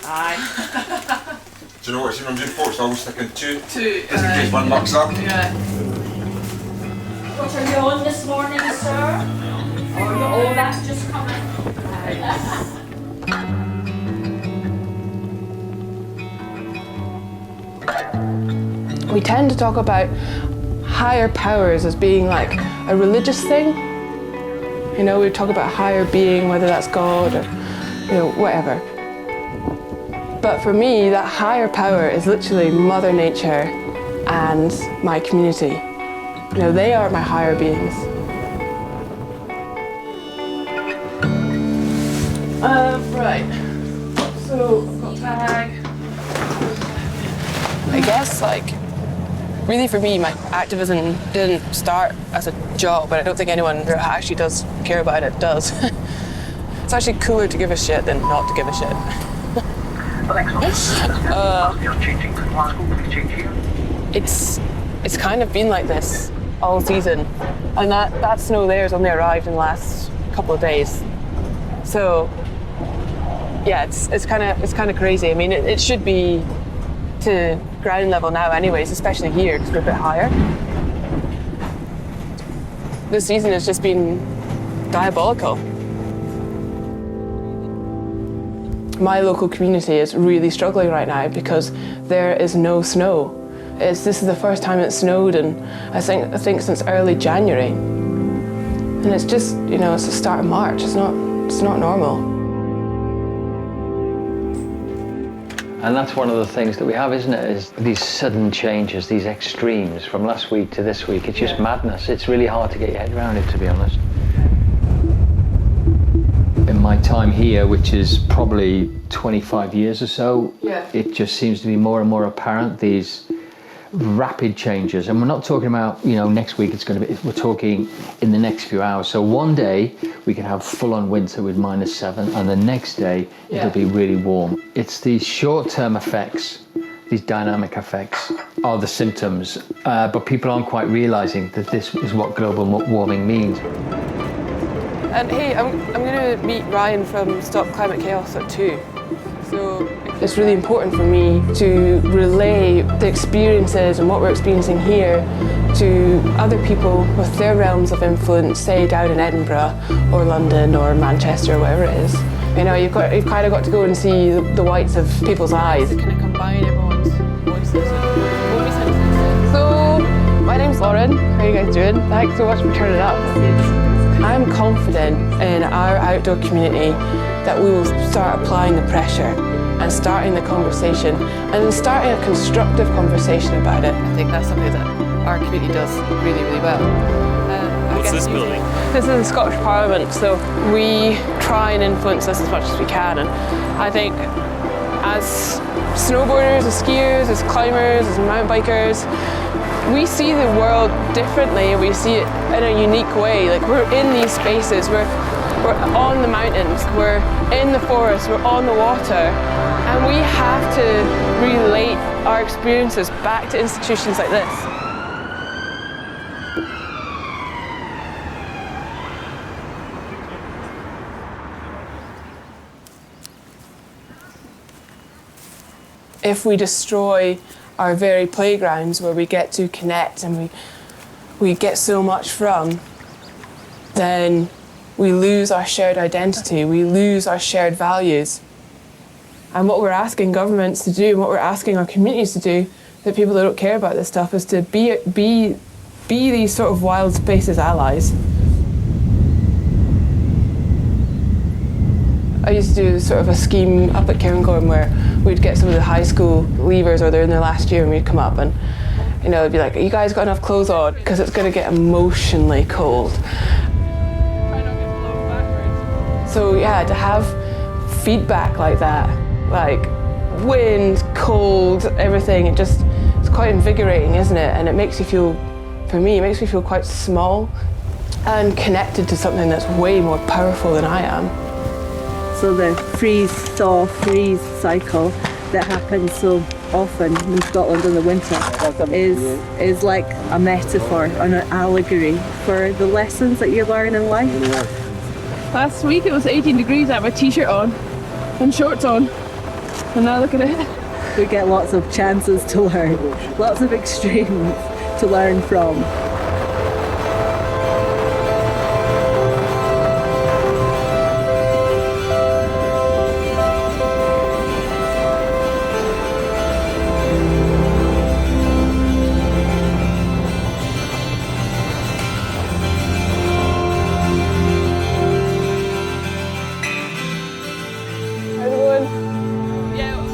Aye. Do you know what she remembers before? So I was thinking two. Two. Just in case one mucks up. Yeah. What are you on this morning, sir? Oh, that's just coming. We tend to talk about higher powers as being like a religious thing. You know, we talk about higher being, whether that's God or, you know, whatever. But for me, that higher power is literally Mother Nature and my community. You know, they are my higher beings. Right. So, I've got tag. I guess, like, really for me, my activism didn't start as a job, but I don't think anyone who actually does care about it does. It's actually cooler to give a shit than not to give a shit. It's kind of been like this all season, and that snow there has only arrived in the last couple of days. So yeah, it's kind of crazy. I mean, it should be to ground level now anyways, especially here because we're a bit higher. This season has just been diabolical. My local community is really struggling right now because there is no snow. This is the first time it snowed in I think since early January. And it's just, you know, it's the start of March. It's not normal. And that's one of the things that we have, isn't it, is these sudden changes, these extremes from last week to this week. It's just madness. It's really hard to get your head around it, to be honest. In my time here, which is probably 25 years or so, it just seems to be more and more apparent, these rapid changes. And we're not talking about, you know, next week it's going to be, we're talking in the next few hours. So one day we can have full-on winter with -7, and the next day it'll be really warm. It's these short-term effects, these dynamic effects are the symptoms, but people aren't quite realizing that this is what global warming means. And hey, I'm going to meet Ryan from Stop Climate Chaos at 2. So it's really important for me to relay the experiences and what we're experiencing here to other people with their realms of influence, say down in Edinburgh or London or Manchester or whatever it is. You know, you've kind of got to go and see the whites of people's eyes. Kind of combine everyone's voices and what we sense. So my name's Lauren. How are you guys doing? Thanks so much for turning up. I'm confident in our outdoor community that we will start applying the pressure and starting the conversation and starting a constructive conversation about it. I think that's something that our community does really, really well. What's this building? This is the Scottish Parliament, so we try and influence this as much as we can. And I think as snowboarders, as skiers, as climbers, as mountain bikers, we see the world differently and we see it in a unique way. Like, we're in these spaces, we're on the mountains, we're in the forest, we're on the water, and we have to relate our experiences back to institutions like this. If we destroy our very playgrounds where we get to connect and we get so much from, then we lose our shared identity, we lose our shared values. And what we're asking governments to do, and what we're asking our communities to do, the people that don't care about this stuff, is to be these sort of wild spaces allies. I used to do sort of a scheme up at Cairngorm where we'd get some of the high school leavers, or they're in their last year, and we'd come up and, you know, it'd be like, you guys got enough clothes on? Because it's going to get emotionally cold. So yeah, to have feedback like that, like wind, cold, everything, it's quite invigorating, isn't it? And it makes you feel, for me, it makes me feel quite small and connected to something that's way more powerful than I am. So the freeze-thaw, freeze cycle that happens so often in Scotland in the winter is like a metaphor, an allegory for the lessons that you learn in life. Last week it was 18 degrees, I had my t-shirt on and shorts on. And now look at it. We get lots of chances to learn, lots of extremes to learn from.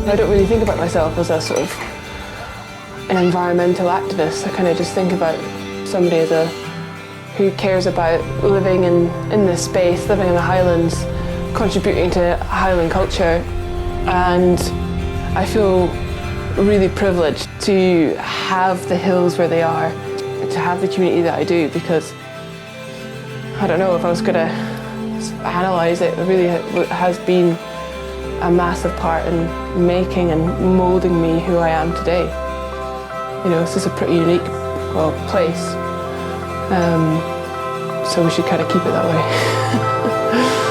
I don't really think about myself as a sort of an environmental activist. I kind of just think about somebody as a who cares about living in this space, living in the Highlands, contributing to Highland culture, and I feel really privileged to have the hills where they are, to have the community that I do, because I don't know if I was going to analyse it, it really has been a massive part in making and moulding me who I am today. You know, this is a pretty unique, place, so we should kind of keep it that way.